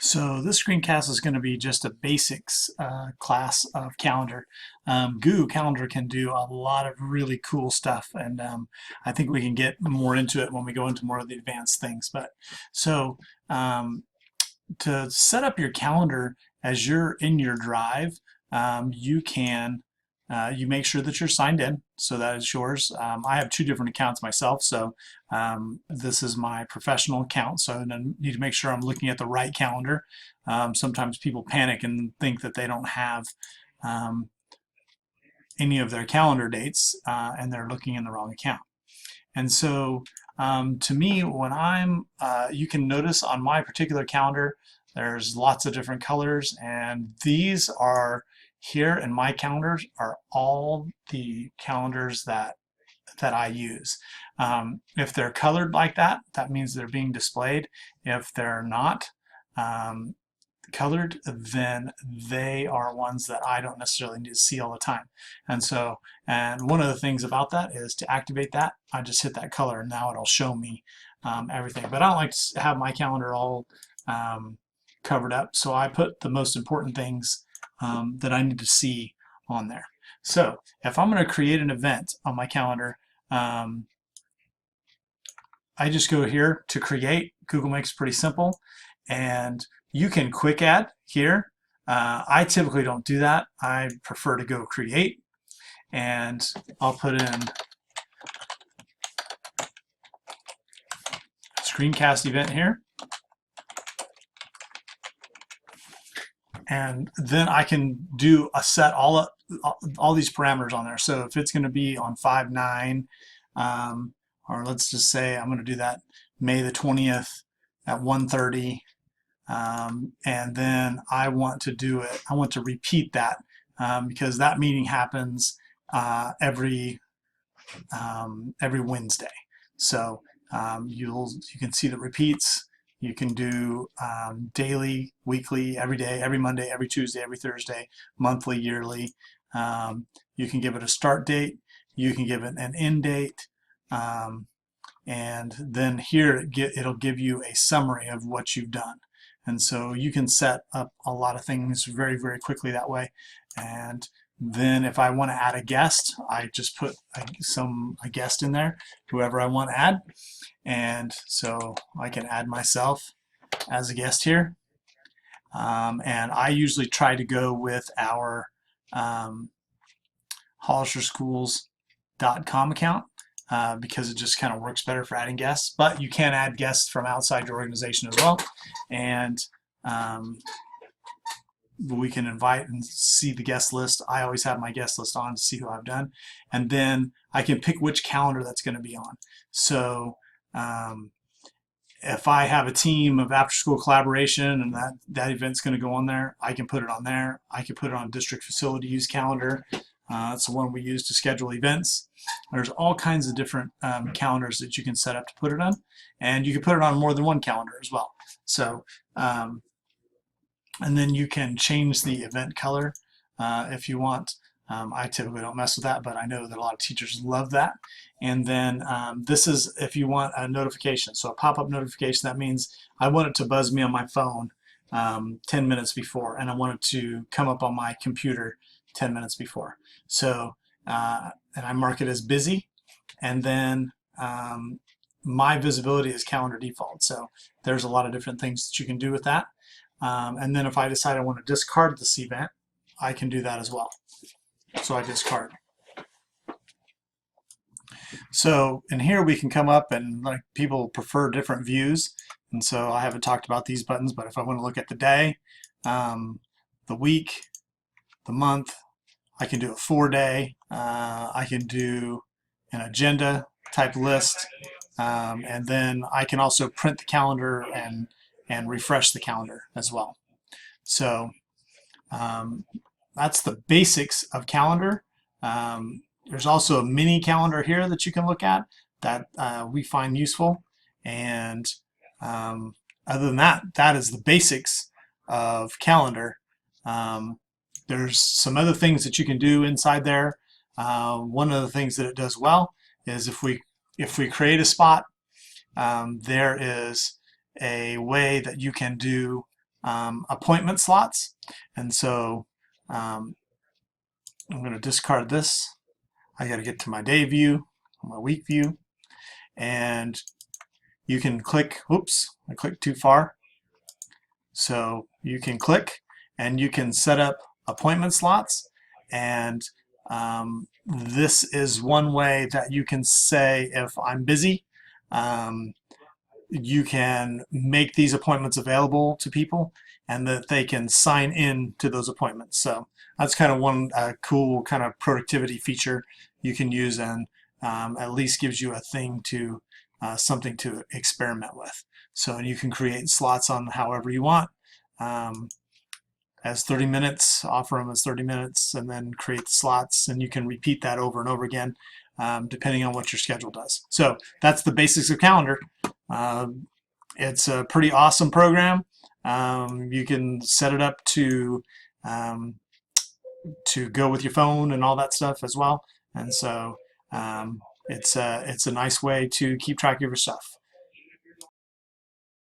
So this screencast is going to be just a basics class of calendar. Google Calendar can do a lot of really cool stuff, and I think we can get more into it when we go into more of the advanced things. But so um, to set up your calendar as you're in your Drive, you make sure that you're signed in, so that is yours. I have two different accounts myself, so this is my professional account, so I need to make sure I'm looking at the right calendar. Sometimes people panic and think that they don't have um, any of their calendar dates, and they're looking in the wrong account. And so to me, when you can notice on my particular calendar, there's lots of different colors, and these are here in my calendars are all the calendars that I use. If they're colored like that, that means they're being displayed. If they're not colored, then they are ones that I don't necessarily need to see all the time. And one of the things about that is to activate that, I just hit that color and now it'll show me everything. But I don't like to have my calendar all covered up, so I put the most important things that I need to see on there. So if I'm going to create an event on my calendar, I just go here to create. Google makes it pretty simple, and you can quick add here. I typically don't do that. I prefer to go create, and I'll put in screencast event here. And then I can do a set all these parameters on there. So if it's going to be on 5/9, or let's just say I'm going to do that May the 20th at 1:30, and then I want to do it. I want to repeat that because that meeting happens every Wednesday. So you can see the repeats. You can do daily, weekly, every day, every Monday, every Tuesday, every Thursday, monthly, yearly. You can give it a start date. You can give it an end date. And then here it'll give you a summary of what you've done. And so you can set up a lot of things very, very quickly that way. And then if I want to add a guest, I just put a guest in there, whoever I want to add. And so I can add myself as a guest here. And I usually try to go with our HollisterSchools.com account because it just kind of works better for adding guests. But you can add guests from outside your organization as well. And we can invite and see the guest list. I always have my guest list on to see who I've done. And then I can pick which calendar that's going to be on. So if I have a team of after-school collaboration and that event's going to go on there, I can put it on there. I can put it on district facility use calendar. That's the one we use to schedule events. There's all kinds of different calendars that you can set up to put it on, and you can put it on more than one calendar as well. So, and then you can change the event color if you want. I typically don't mess with that, but I know that a lot of teachers love that. And then this is if you want a notification. So a pop-up notification, that means I want it to buzz me on my phone 10 minutes before, and I want it to come up on my computer 10 minutes before. So, and I mark it as busy, and then my visibility is calendar default. So there's a lot of different things that you can do with that. And then if I decide I want to discard this event, I can do that as well. So I discard. So in here we can come up, and like people prefer different views, and so I haven't talked about these buttons, but if I want to look at the day, the week, the month, I can do a 4-day, I can do an agenda type list, and then I can also print the calendar and refresh the calendar as well. So that's the basics of calendar. There's also a mini calendar here that you can look at that we find useful. And other than that, that is the basics of calendar. There's some other things that you can do inside there. One of the things that it does well is if we create a spot, there is a way that you can do appointment slots. And so I'm going to discard this. I got to get to my day view, my week view, and you can click, whoops, I clicked too far. So you can click and you can set up appointment slots, and this is one way that you can say, if I'm busy, you can make these appointments available to people and that they can sign in to those appointments. So that's kind of one cool kind of productivity feature you can use, and at least gives you a thing to something to experiment with. So you can create slots on however you want. As 30 minutes, offer them as 30 minutes, and then create the slots, and you can repeat that over and over again, depending on what your schedule does. So that's the basics of Calendar. It's a pretty awesome program. You can set it up to go with your phone and all that stuff as well. And so it's a nice way to keep track of your stuff.